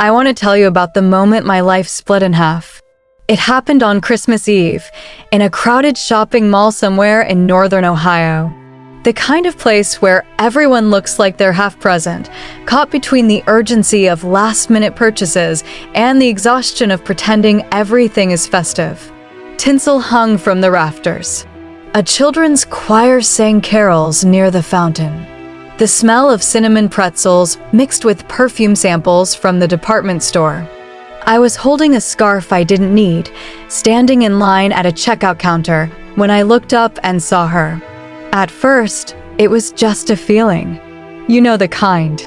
I want to tell you about the moment my life split in half. It happened on Christmas Eve, in a crowded shopping mall somewhere in northern Ohio. The kind of place where everyone looks like they're half present, caught between the urgency of last-minute purchases and the exhaustion of pretending everything is festive. Tinsel hung from the rafters. A children's choir sang carols near the fountain. The smell of cinnamon pretzels mixed with perfume samples from the department store. I was holding a scarf I didn't need, standing in line at a checkout counter when I looked up and saw her. At first, it was just a feeling. You know the kind.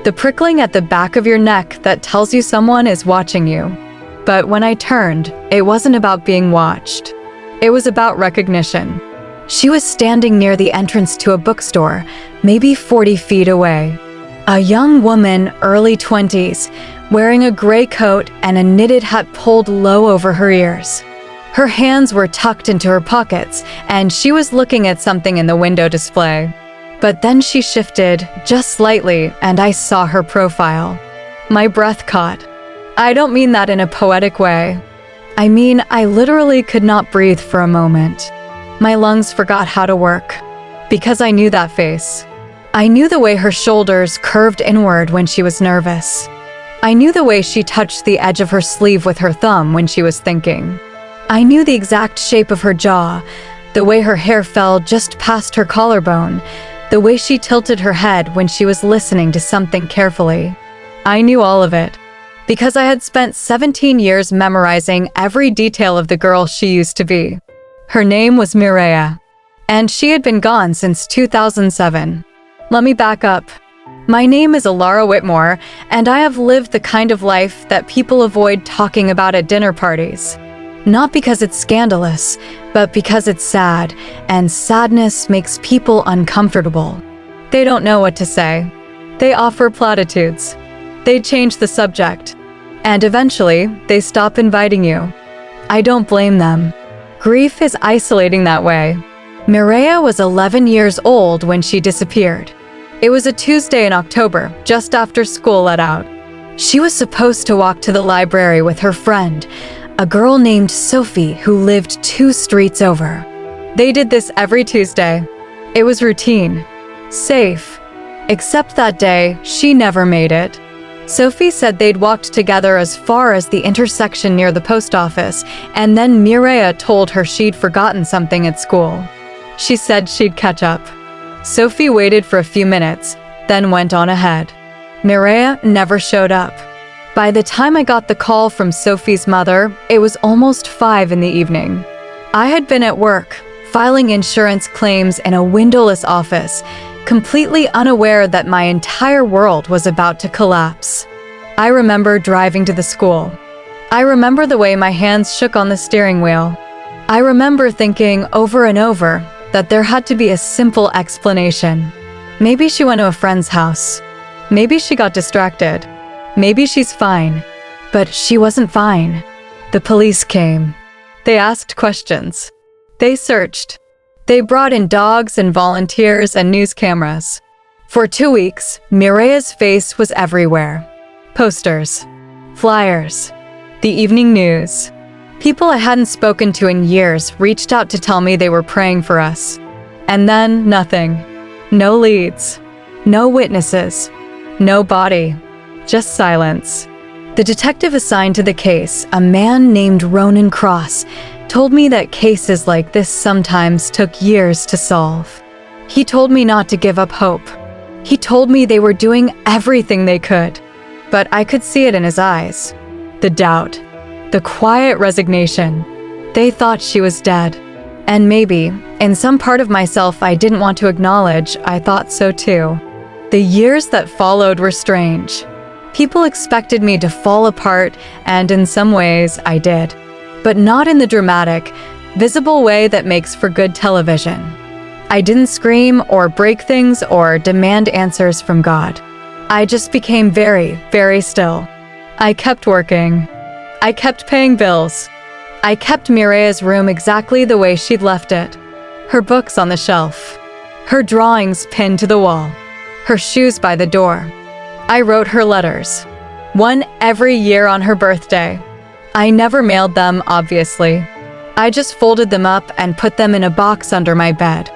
The prickling at the back of your neck that tells you someone is watching you. But when I turned, it wasn't about being watched. It was about recognition. She was standing near the entrance to a bookstore, maybe 40 feet away. A young woman, early 20s, wearing a gray coat and a knitted hat pulled low over her ears. Her hands were tucked into her pockets, and she was looking at something in the window display. But then she shifted, just slightly, and I saw her profile. My breath caught. I don't mean that in a poetic way. I mean, I literally could not breathe for a moment. My lungs forgot how to work. Because I knew that face. I knew the way her shoulders curved inward when she was nervous. I knew the way she touched the edge of her sleeve with her thumb when she was thinking. I knew the exact shape of her jaw, the way her hair fell just past her collarbone, the way she tilted her head when she was listening to something carefully. I knew all of it, because I had spent 17 years memorizing every detail of the girl she used to be. Her name was Mireya, and she had been gone since 2007. Let me back up. My name is Elara Whitmore, and I have lived the kind of life that people avoid talking about at dinner parties. Not because it's scandalous, but because it's sad, and sadness makes people uncomfortable. They don't know what to say. They offer platitudes. They change the subject. And eventually, they stop inviting you. I don't blame them. Grief is isolating that way. Mireya was 11 years old when she disappeared. It was a Tuesday in October, just after school let out. She was supposed to walk to the library with her friend, a girl named Sophie who lived 2 streets over. They did this every Tuesday. It was routine. Safe. Except that day, she never made it. Sophie said they'd walked together as far as the intersection near the post office, and then Mireya told her she'd forgotten something at school. She said she'd catch up. Sophie waited for a few minutes, then went on ahead. Mireya never showed up. By the time I got the call from Sophie's mother, it was almost 5 in the evening. I had been at work, filing insurance claims in a windowless office, completely unaware that my entire world was about to collapse. I remember driving to the school. I remember the way my hands shook on the steering wheel. I remember thinking over and over that there had to be a simple explanation. Maybe she went to a friend's house. Maybe she got distracted. Maybe she's fine. But she wasn't fine. The police came. They asked questions. They searched. They brought in dogs and volunteers and news cameras. For 2 weeks, Mireya's face was everywhere. Posters, flyers, the evening news. People I hadn't spoken to in years reached out to tell me they were praying for us. And then nothing. No leads. No witnesses. No body. Just silence. The detective assigned to the case, a man named Ronan Cross, told me that cases like this sometimes took years to solve. He told me not to give up hope. He told me they were doing everything they could. But I could see it in his eyes. The doubt. The quiet resignation. They thought she was dead. And maybe, in some part of myself I didn't want to acknowledge, I thought so too. The years that followed were strange. People expected me to fall apart, and in some ways, I did. But not in the dramatic, visible way that makes for good television. I didn't scream or break things or demand answers from God. I just became very, very still. I kept working. I kept paying bills. I kept Mireya's room exactly the way she'd left it. Her books on the shelf. Her drawings pinned to the wall. Her shoes by the door. I wrote her letters. One every year on her birthday. I never mailed them, obviously. I just folded them up and put them in a box under my bed.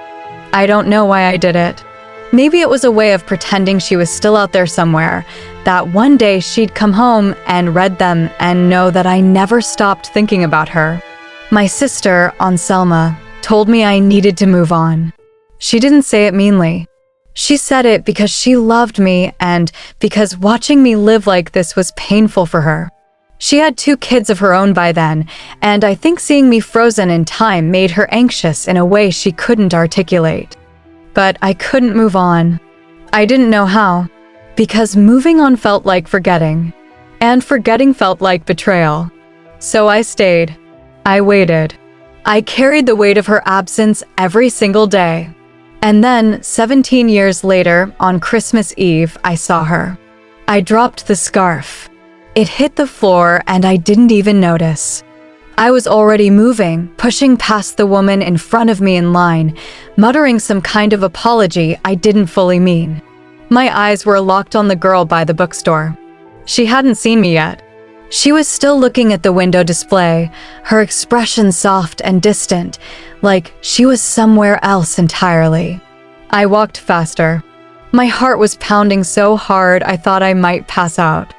I don't know why I did it. Maybe it was a way of pretending she was still out there somewhere, that one day she'd come home and read them and know that I never stopped thinking about her. My sister, Anselma, told me I needed to move on. She didn't say it meanly. She said it because she loved me and because watching me live like this was painful for her. She had 2 kids of her own by then, and I think seeing me frozen in time made her anxious in a way she couldn't articulate. But I couldn't move on. I didn't know how, because moving on felt like forgetting, and forgetting felt like betrayal. So I stayed. I waited. I carried the weight of her absence every single day. And then, 17 years later, on Christmas Eve, I saw her. I dropped the scarf. It hit the floor and I didn't even notice. I was already moving, pushing past the woman in front of me in line, muttering some kind of apology I didn't fully mean. My eyes were locked on the girl by the bookstore. She hadn't seen me yet. She was still looking at the window display, her expression soft and distant, like she was somewhere else entirely. I walked faster. My heart was pounding so hard I thought I might pass out.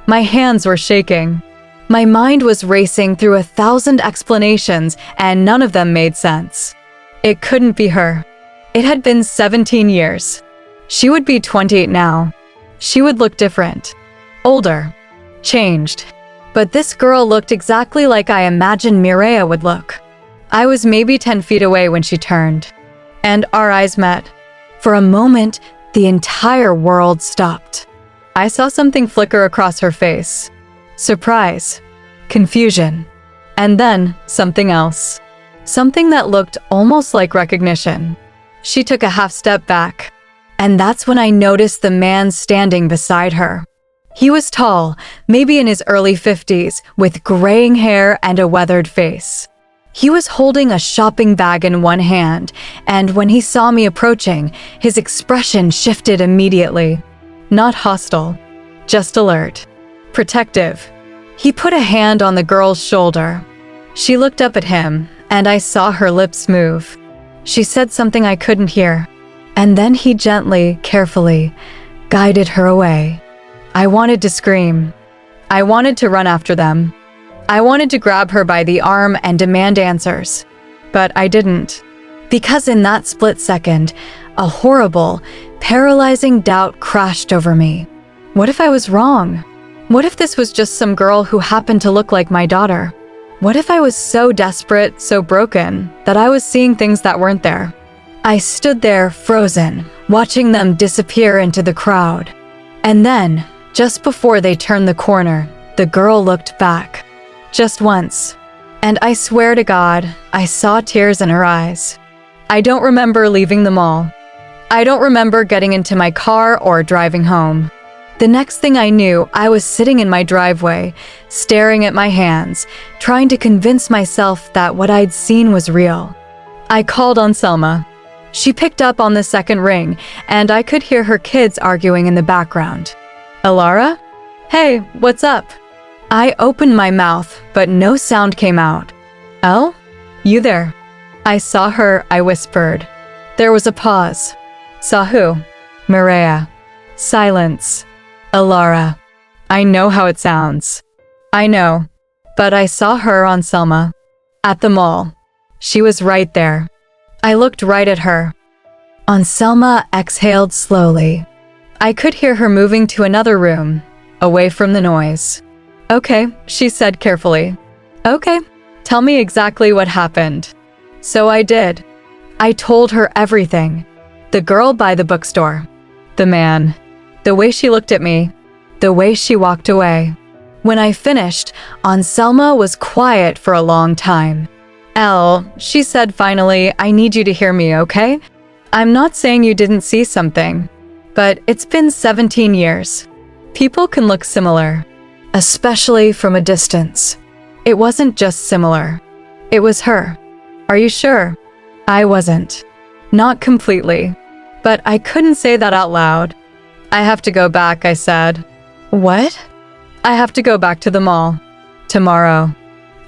My hands were shaking. My mind was racing through 1,000 explanations, and none of them made sense. It couldn't be her. It had been 17 years. She would be 28 now. She would look different. Older. Changed. But this girl looked exactly like I imagined Mireia would look. I was maybe 10 feet away when she turned. And our eyes met. For a moment, the entire world stopped. I saw something flicker across her face. Surprise, confusion, and then something else. Something that looked almost like recognition. She took a half step back, and that's when I noticed the man standing beside her. He was tall, maybe in his early 50s, with graying hair and a weathered face. He was holding a shopping bag in one hand, and when he saw me approaching, his expression shifted immediately. Not hostile, just alert. Protective. He put a hand on the girl's shoulder. She looked up at him, and I saw her lips move. She said something I couldn't hear, and then he gently, carefully, guided her away. I wanted to scream. I wanted to run after them. I wanted to grab her by the arm and demand answers, but I didn't. Because in that split second, a horrible, paralyzing doubt crashed over me. What if I was wrong? What if this was just some girl who happened to look like my daughter? What if I was so desperate, so broken, that I was seeing things that weren't there? I stood there, frozen, watching them disappear into the crowd. And then, just before they turned the corner, the girl looked back. Just once. And I swear to God, I saw tears in her eyes. I don't remember leaving the mall. I don't remember getting into my car or driving home. The next thing I knew, I was sitting in my driveway, staring at my hands, trying to convince myself that what I'd seen was real. I called Anselma. She picked up on the second ring, and I could hear her kids arguing in the background. Elara? Hey, what's up? I opened my mouth, but no sound came out. Elle? You there? I saw her, I whispered. There was a pause. Saw who? Mireia. Silence. Elara. I know how it sounds. I know. But I saw her, Anselma. At the mall. She was right there. I looked right at her. Anselma exhaled slowly. I could hear her moving to another room, away from the noise. Okay, she said carefully. Okay, tell me exactly what happened. So I did. I told her everything. The girl by the bookstore. The man. The way she looked at me. The way she walked away. When I finished, Anselma was quiet for a long time. Elle, she said finally, I need you to hear me, okay? I'm not saying you didn't see something, but it's been 17 years. People can look similar, especially from a distance. It wasn't just similar. It was her. Are you sure? I wasn't. Not completely. But I couldn't say that out loud. I have to go back, I said. What? I have to go back to the mall. Tomorrow.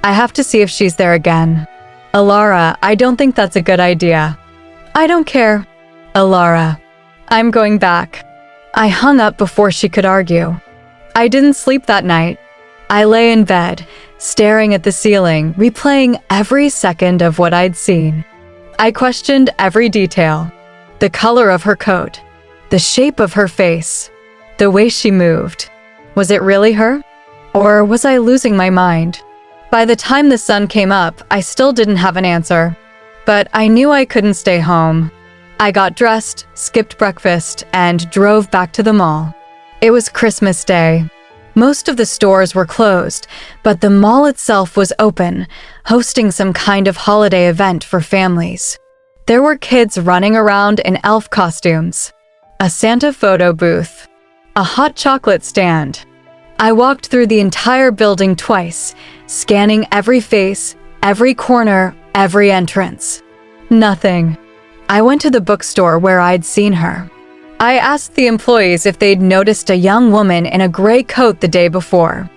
I have to see if she's there again. Elara, I don't think that's a good idea. I don't care. Elara, I'm going back. I hung up before she could argue. I didn't sleep that night. I lay in bed, staring at the ceiling, replaying every second of what I'd seen. I questioned every detail. The color of her coat, the shape of her face, the way she moved. Was it really her? Or was I losing my mind? By the time the sun came up, I still didn't have an answer. But I knew I couldn't stay home. I got dressed, skipped breakfast, and drove back to the mall. It was Christmas Day. Most of the stores were closed, but the mall itself was open, hosting some kind of holiday event for families. There were kids running around in elf costumes, a Santa photo booth, a hot chocolate stand. I walked through the entire building twice, scanning every face, every corner, every entrance. Nothing. I went to the bookstore where I'd seen her. I asked the employees if they'd noticed a young woman in a gray coat the day before.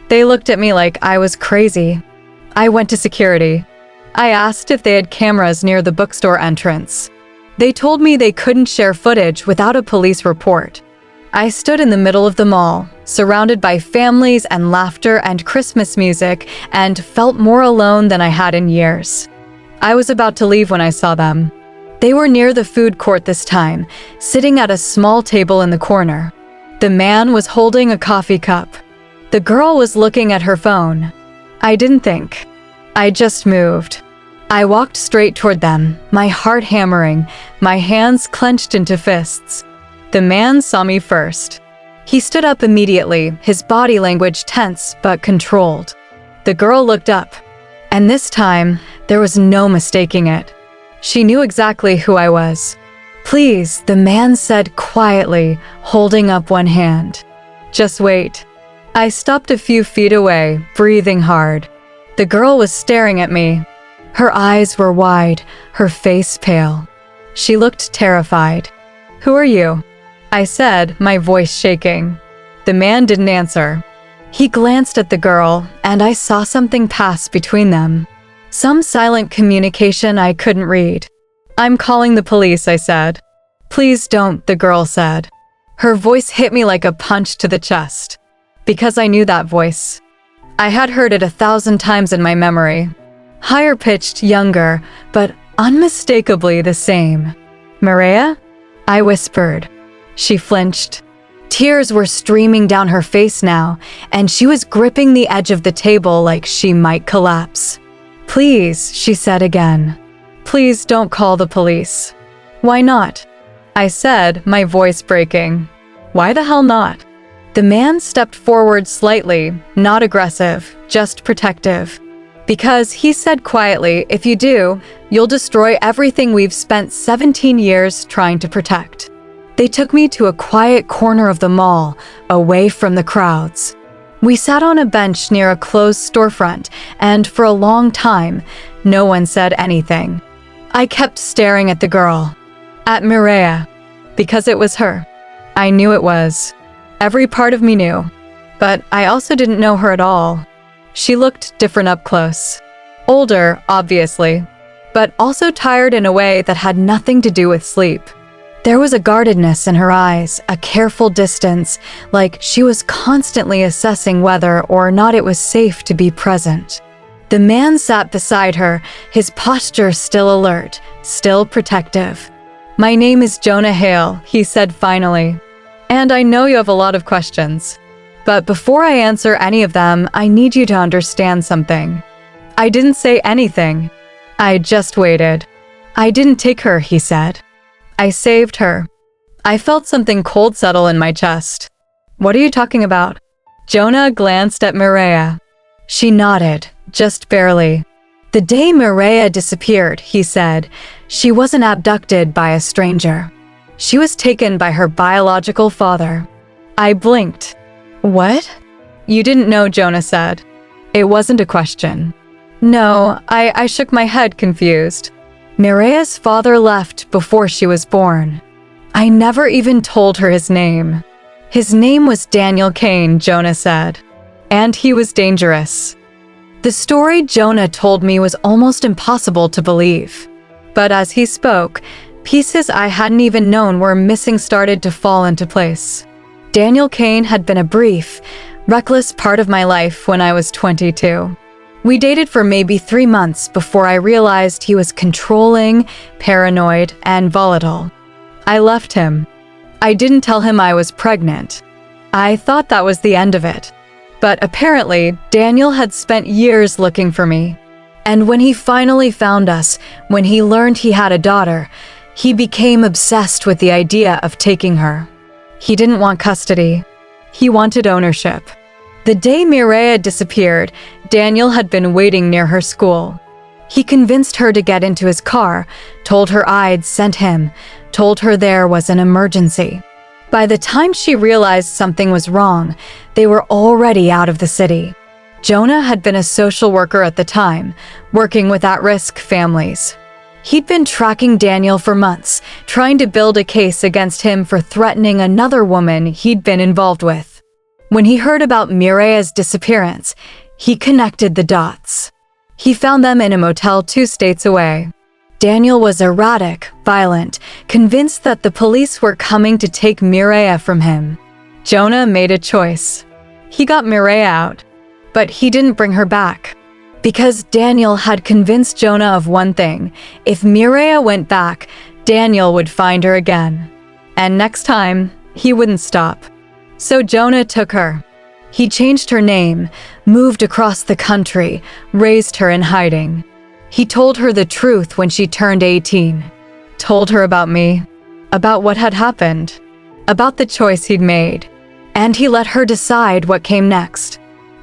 They looked at me like I was crazy. I went to security. I asked if they had cameras near the bookstore entrance. They told me they couldn't share footage without a police report. I stood in the middle of the mall, surrounded by families and laughter and Christmas music, and felt more alone than I had in years. I was about to leave when I saw them. They were near the food court this time, sitting at a small table in the corner. The man was holding a coffee cup. The girl was looking at her phone. I didn't think. I just moved. I walked straight toward them, my heart hammering, my hands clenched into fists. The man saw me first. He stood up immediately, his body language tense but controlled. The girl looked up, and this time, there was no mistaking it. She knew exactly who I was. "Please," the man said quietly, holding up one hand. "Just wait." I stopped a few feet away, breathing hard. The girl was staring at me. Her eyes were wide, her face pale. She looked terrified. "Who are you?" I said, my voice shaking. The man didn't answer. He glanced at the girl, and I saw something pass between them. Some silent communication I couldn't read. "I'm calling the police," I said. "Please don't," the girl said. Her voice hit me like a punch to the chest. Because I knew that voice. I had heard it 1,000 times in my memory. Higher pitched, younger, but unmistakably the same. "Maria?" I whispered. She flinched. Tears were streaming down her face now, and she was gripping the edge of the table like she might collapse. "Please," she said again. "Please don't call the police." "Why not?" I said, my voice breaking. "Why the hell not?" The man stepped forward slightly, not aggressive, just protective. "Because," he said quietly, "if you do, you'll destroy everything we've spent 17 years trying to protect." They took me to a quiet corner of the mall, away from the crowds. We sat on a bench near a closed storefront, and for a long time, no one said anything. I kept staring at the girl, at Mireia, because it was her. I knew it was. Every part of me knew. But I also didn't know her at all. She looked different up close. Older, obviously, but also tired in a way that had nothing to do with sleep. There was a guardedness in her eyes, a careful distance, like she was constantly assessing whether or not it was safe to be present. The man sat beside her, his posture still alert, still protective. "My name is Jonah Hale," he said finally. "And I know you have a lot of questions. But before I answer any of them, I need you to understand something." I didn't say anything. I just waited. "I didn't take her," he said. "I saved her." I felt something cold settle in my chest. "What are you talking about?" Jonah glanced at Mireia. She nodded, just barely. "The day Mireia disappeared," he said, "she wasn't abducted by a stranger. She was taken by her biological father." I blinked. "What?" "You didn't know," Jonah said. It wasn't a question. "No," I shook my head, confused. Mireia's father left before she was born. I never even told her his name. "His name was Daniel Kane," Jonah said. And he was dangerous. The story Jonah told me was almost impossible to believe. But as he spoke, pieces I hadn't even known were missing started to fall into place. Daniel Kane had been a brief, reckless part of my life when I was 22. We dated for maybe 3 months before I realized he was controlling, paranoid, and volatile. I left him. I didn't tell him I was pregnant. I thought that was the end of it. But apparently, Daniel had spent years looking for me. And when he finally found us, when he learned he had a daughter, he became obsessed with the idea of taking her. He didn't want custody. He wanted ownership. The day Mireia disappeared, Daniel had been waiting near her school. He convinced her to get into his car, told her I'd sent him, told her there was an emergency. By the time she realized something was wrong, they were already out of the city. Jonah had been a social worker at the time, working with at-risk families. He'd been tracking Daniel for months, trying to build a case against him for threatening another woman he'd been involved with. When he heard about Mireia's disappearance, he connected the dots. He found them in a motel 2 states away. Daniel was erratic, violent, convinced that the police were coming to take Mireia from him. Jonah made a choice. He got Mireia out, but he didn't bring her back. Because Daniel had convinced Jonah of one thing: if Mireia went back, Daniel would find her again. And next time, he wouldn't stop. So Jonah took her. He changed her name, moved across the country, raised her in hiding. He told her the truth when she turned 18. Told her about me, about what had happened, about the choice he'd made. And he let her decide what came next.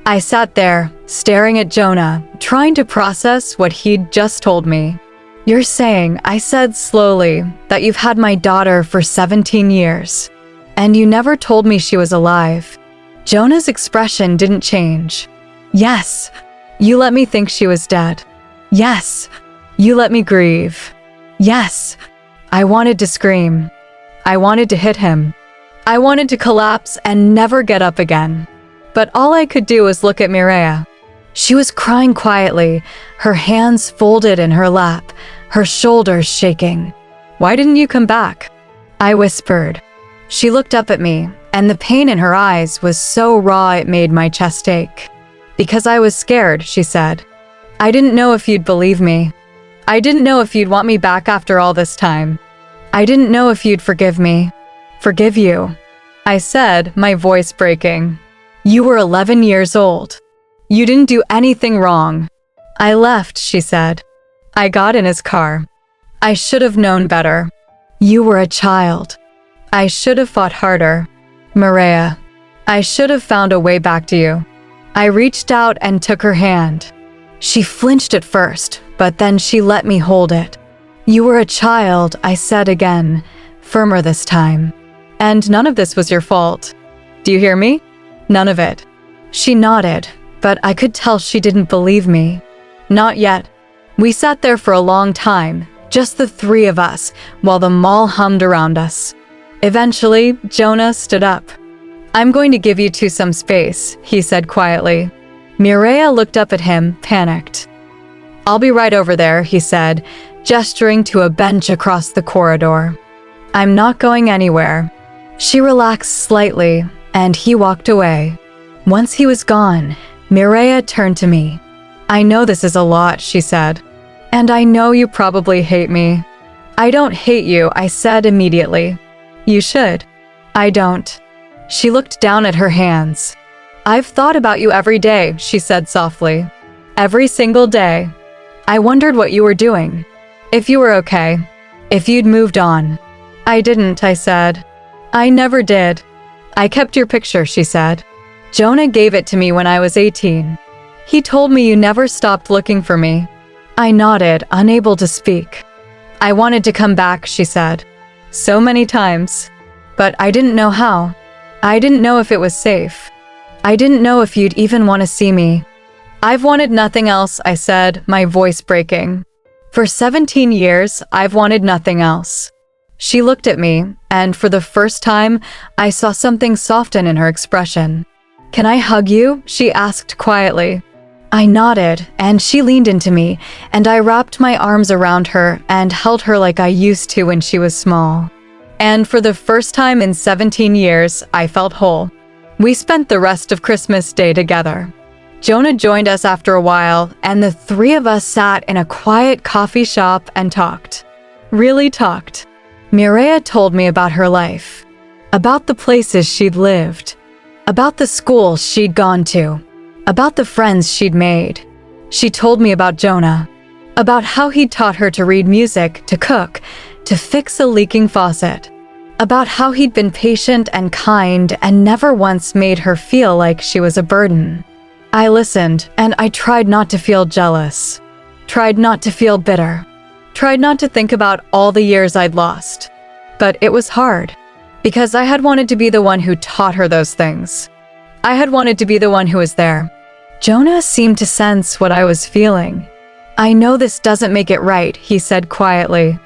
I sat there, staring at Jonah, trying to process what he'd just told me. "You're saying," I said slowly, "that you've had my daughter for 17 years. And you never told me she was alive." Jonah's expression didn't change. "Yes, you let me think she was dead. Yes, you let me grieve. Yes." I wanted to scream. I wanted to hit him. I wanted to collapse and never get up again. But all I could do was look at Mireia. She was crying quietly, her hands folded in her lap, her shoulders shaking. "Why didn't you come back?" I whispered. She looked up at me, and the pain in her eyes was so raw it made my chest ache. "Because I was scared," she said. "I didn't know if you'd believe me. I didn't know if you'd want me back after all this time. I didn't know if you'd forgive me. Forgive you." I said, my voice breaking. "You were 11 years old. You didn't do anything wrong." "I left," she said. "I got in his car. I should have known better. You were a child. I should have fought harder. Mireia, I should have found a way back to you." I reached out and took her hand. She flinched at first, but then she let me hold it. "You were a child," I said again, firmer this time. "And none of this was your fault. Do you hear me? None of it." She nodded, but I could tell she didn't believe me. Not yet. We sat there for a long time, just the 3 of us, while the mall hummed around us. Eventually, Jonah stood up. "I'm going to give you 2 some space," he said quietly. Mireia looked up at him, panicked. "I'll be right over there," he said, gesturing to a bench across the corridor. "I'm not going anywhere." She relaxed slightly, and he walked away. Once he was gone, Mireia turned to me. "I know this is a lot," she said. "And I know you probably hate me." "I don't hate you," I said immediately. "You should." "I don't." She looked down at her hands. "I've thought about you every day," she said softly. "Every single day. I wondered what you were doing. If you were okay. If you'd moved on." "I didn't," I said. "I never did." "I kept your picture," she said. "Jonah gave it to me when I was 18. He told me you never stopped looking for me." I nodded, unable to speak. "I wanted to come back," she said. "So many times. But I didn't know how. I didn't know if it was safe. I didn't know if you'd even want to see me." "I've wanted nothing else," I said, my voice breaking. "For 17 years, I've wanted nothing else." She looked at me, and for the first time, I saw something soften in her expression. "Can I hug you?" she asked quietly. I nodded, and she leaned into me, and I wrapped my arms around her and held her like I used to when she was small. And for the first time in 17 years, I felt whole. We spent the rest of Christmas Day together. Jonah joined us after a while, and the three of us sat in a quiet coffee shop and talked. Really talked. Mireia told me about her life, about the places she'd lived, about the schools she'd gone to, about the friends she'd made. She told me about Jonah, about how he'd taught her to read music, to cook, to fix a leaking faucet, about how he'd been patient and kind and never once made her feel like she was a burden. I listened, and I tried not to feel jealous, tried not to feel bitter, tried not to think about all the years I'd lost. But it was hard, because I had wanted to be the one who taught her those things. I had wanted to be the one who was there. Jonah seemed to sense what I was feeling. "I know this doesn't make it right," he said quietly.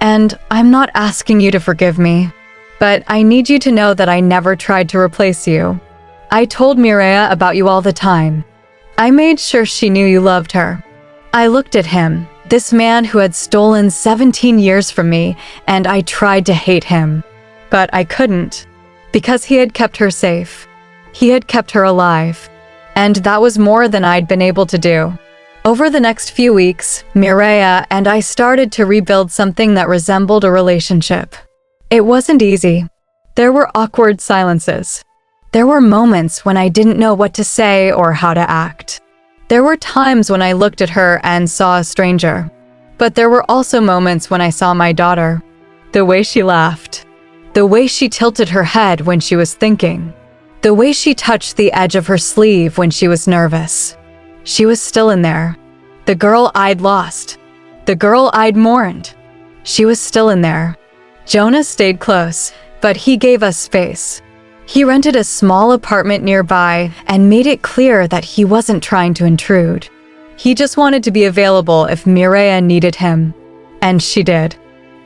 "And I'm not asking you to forgive me. But I need you to know that I never tried to replace you. I told Mireia about you all the time. I made sure she knew you loved her." I looked at him, this man who had stolen 17 years from me, and I tried to hate him. But I couldn't, because he had kept her safe. He had kept her alive. And that was more than I'd been able to do. Over the next few weeks, Mireia and I started to rebuild something that resembled a relationship. It wasn't easy. There were awkward silences. There were moments when I didn't know what to say or how to act. There were times when I looked at her and saw a stranger. But there were also moments when I saw my daughter. The way she laughed. The way she tilted her head when she was thinking. The way she touched the edge of her sleeve when she was nervous. She was still in there. The girl I'd lost. The girl I'd mourned. She was still in there. Jonah stayed close, but he gave us space. He rented a small apartment nearby and made it clear that he wasn't trying to intrude. He just wanted to be available if Mireia needed him. And she did.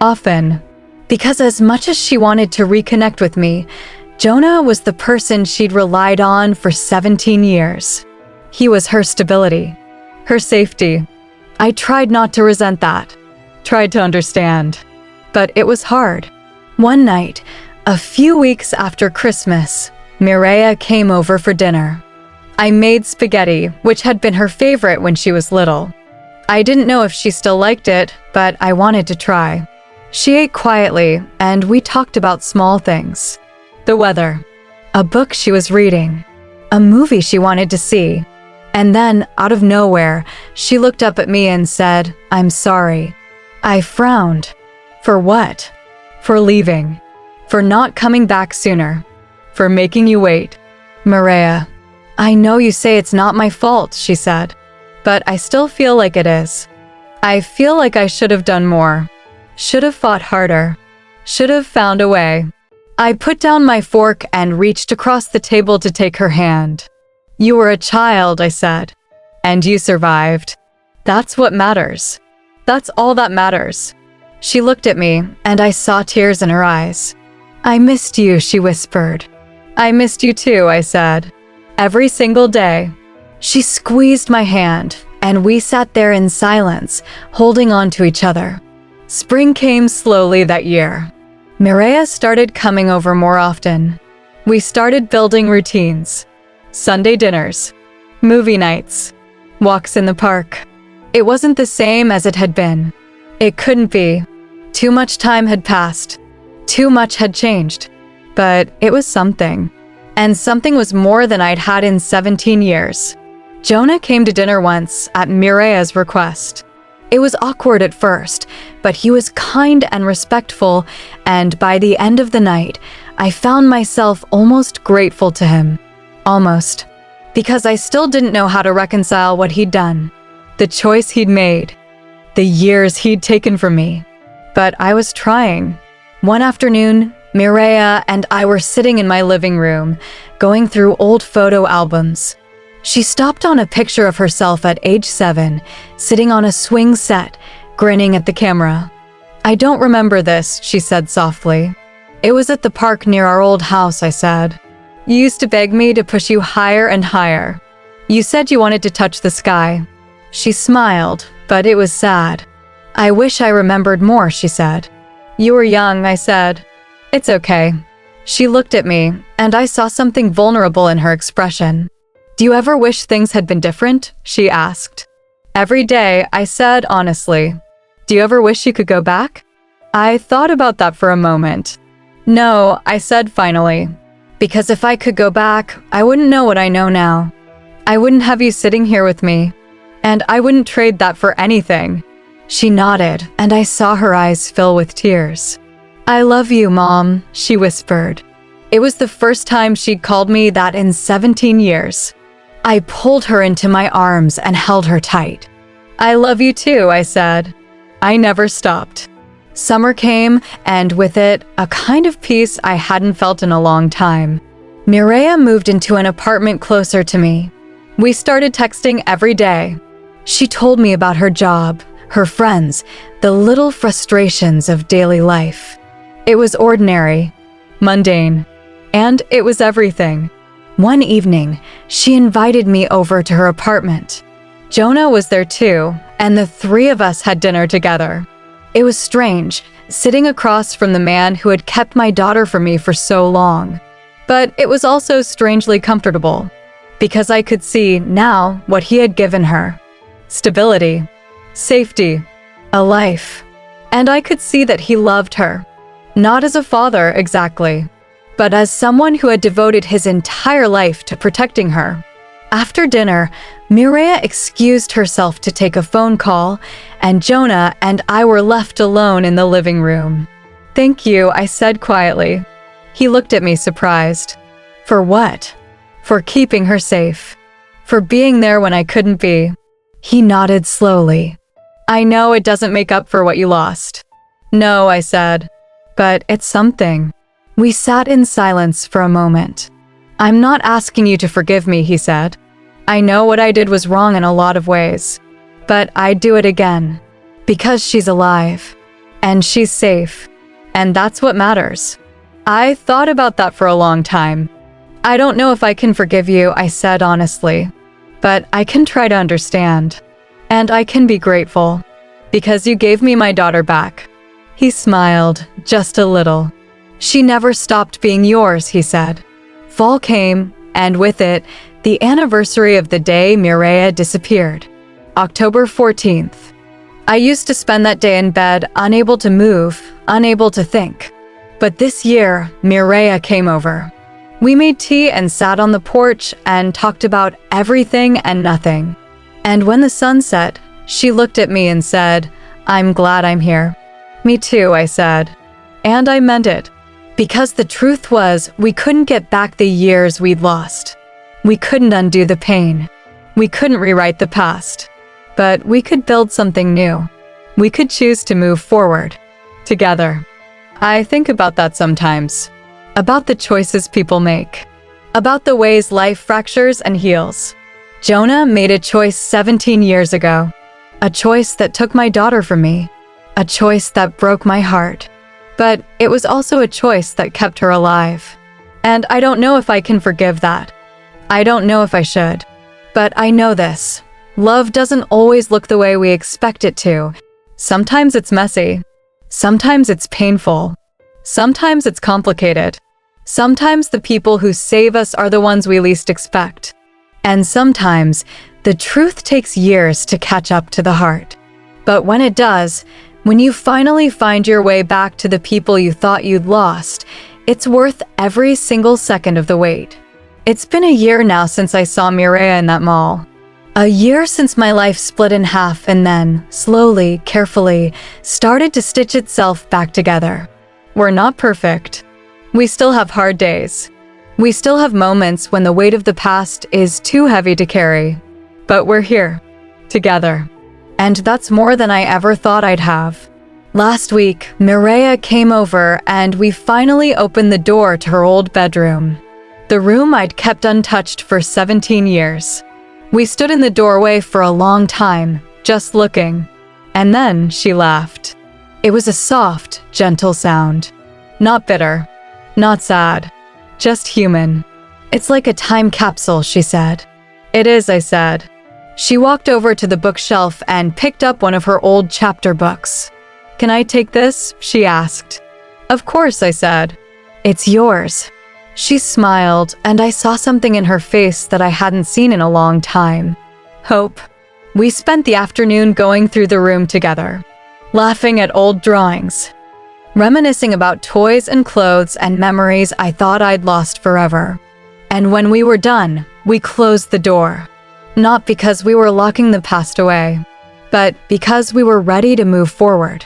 Often. Because as much as she wanted to reconnect with me, Jonah was the person she'd relied on for 17 years. He was her stability, her safety. I tried not to resent that, tried to understand. But it was hard. One night, a few weeks after Christmas, Mireia came over for dinner. I made spaghetti, which had been her favorite when she was little. I didn't know if she still liked it, but I wanted to try. She ate quietly, and we talked about small things. The weather, a book she was reading, a movie she wanted to see. And then, out of nowhere, she looked up at me and said, "I'm sorry." I frowned. For what? For leaving. For not coming back sooner. For making you wait. "Mireia, I know you say it's not my fault," she said, "but I still feel like it is. I feel like I should have done more. Should have fought harder. Should have found a way." I put down my fork and reached across the table to take her hand. "You were a child," I said, "and you survived. That's what matters. That's all that matters." She looked at me, and I saw tears in her eyes. "I missed you," she whispered. "I missed you too," I said. "Every single day." She squeezed my hand, and we sat there in silence, holding on to each other. Spring came slowly that year. Mireia started coming over more often. We started building routines. Sunday dinners, movie nights, walks in the park. It wasn't the same as it had been. It couldn't be. Too much time had passed. Too much had changed. But it was something. And something was more than I'd had in 17 years. Jonah came to dinner once at Mireia's request. It was awkward at first, but he was kind and respectful, and by the end of the night, I found myself almost grateful to him. Almost. Because I still didn't know how to reconcile what he'd done, the choice he'd made, the years he'd taken from me. But I was trying. One afternoon, Mireia and I were sitting in my living room, going through old photo albums. She stopped on a picture of herself at age 7, sitting on a swing set, grinning at the camera. "I don't remember this," she said softly. "It was at the park near our old house," I said. You used to beg me to push you higher and higher. You said you wanted to touch the sky. She smiled, but it was sad. I wish I remembered more, she said. You were young, I said. It's okay. She looked at me, and I saw something vulnerable in her expression. Do you ever wish things had been different? She asked. Every day, I said honestly. Do you ever wish you could go back? I thought about that for a moment. No, I said finally. Because if I could go back, I wouldn't know what I know now. I wouldn't have you sitting here with me, and I wouldn't trade that for anything. She nodded, and I saw her eyes fill with tears. I love you, Mom, she whispered. It was the first time she'd called me that in 17 years. I pulled her into my arms and held her tight. I love you too, I said. I never stopped. Summer came, and with it, a kind of peace I hadn't felt in a long time. Mireya moved into an apartment closer to me. We started texting every day. She told me about her job, her friends, the little frustrations of daily life. It was ordinary, mundane, and it was everything. One evening, she invited me over to her apartment. Jonah was there too, and the three of us had dinner together. It was strange, sitting across from the man who had kept my daughter from me for so long. But it was also strangely comfortable, because I could see now what he had given her. Stability, safety, a life. And I could see that he loved her. Not as a father, exactly, but as someone who had devoted his entire life to protecting her. After dinner, Mireya excused herself to take a phone call, and Jonah and I were left alone in the living room. Thank you, I said quietly. He looked at me surprised. For what? For keeping her safe. For being there when I couldn't be. He nodded slowly. I know it doesn't make up for what you lost. No, I said. But it's something. We sat in silence for a moment. I'm not asking you to forgive me, he said. I know what I did was wrong in a lot of ways. But I'd do it again. Because she's alive. And she's safe. And that's what matters. I thought about that for a long time. I don't know if I can forgive you, I said honestly. But I can try to understand. And I can be grateful. Because you gave me my daughter back. He smiled, just a little. She never stopped being yours, he said. Fall came, and with it, the anniversary of the day Mireya disappeared. October 14th. I used to spend that day in bed, unable to move, unable to think. But this year, Mireya came over. We made tea and sat on the porch and talked about everything and nothing. And when the sun set, she looked at me and said, I'm glad I'm here. Me too, I said. And I meant it. Because the truth was, we couldn't get back the years we'd lost. We couldn't undo the pain. We couldn't rewrite the past. But we could build something new. We could choose to move forward. Together. I think about that sometimes. About the choices people make. About the ways life fractures and heals. Jonah made a choice 17 years ago. A choice that took my daughter from me. A choice that broke my heart. But it was also a choice that kept her alive. And I don't know if I can forgive that. I don't know if I should. But I know this. Love doesn't always look the way we expect it to. Sometimes it's messy. Sometimes it's painful. Sometimes it's complicated. Sometimes the people who save us are the ones we least expect. And sometimes the truth takes years to catch up to the heart. But when it does, when you finally find your way back to the people you thought you'd lost, it's worth every single second of the wait. It's been a year now since I saw Mireya in that mall. A year since my life split in half and then, slowly, carefully, started to stitch itself back together. We're not perfect. We still have hard days. We still have moments when the weight of the past is too heavy to carry. But we're here, together. And that's more than I ever thought I'd have. Last week, Mireya came over and we finally opened the door to her old bedroom. The room I'd kept untouched for 17 years. We stood in the doorway for a long time, just looking. And then she laughed. It was a soft, gentle sound. Not bitter. Not sad. Just human. It's like a time capsule, she said. It is, I said. She walked over to the bookshelf and picked up one of her old chapter books. Can I take this? She asked. Of course, I said. It's yours. She smiled, and I saw something in her face that I hadn't seen in a long time. Hope. We spent the afternoon going through the room together, laughing at old drawings, reminiscing about toys and clothes and memories I thought I'd lost forever. And when we were done, we closed the door. Not because we were locking the past away, but because we were ready to move forward.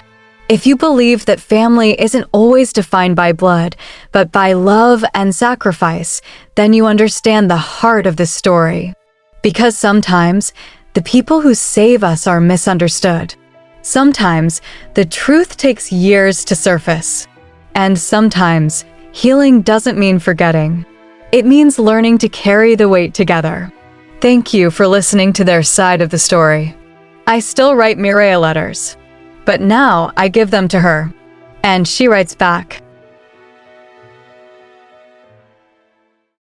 If you believe that family isn't always defined by blood, but by love and sacrifice, then you understand the heart of the story. Because sometimes, the people who save us are misunderstood. Sometimes, the truth takes years to surface. And sometimes, healing doesn't mean forgetting. It means learning to carry the weight together. Thank you for listening to their side of the story. I still write Mireille letters, but now I give them to her, and she writes back.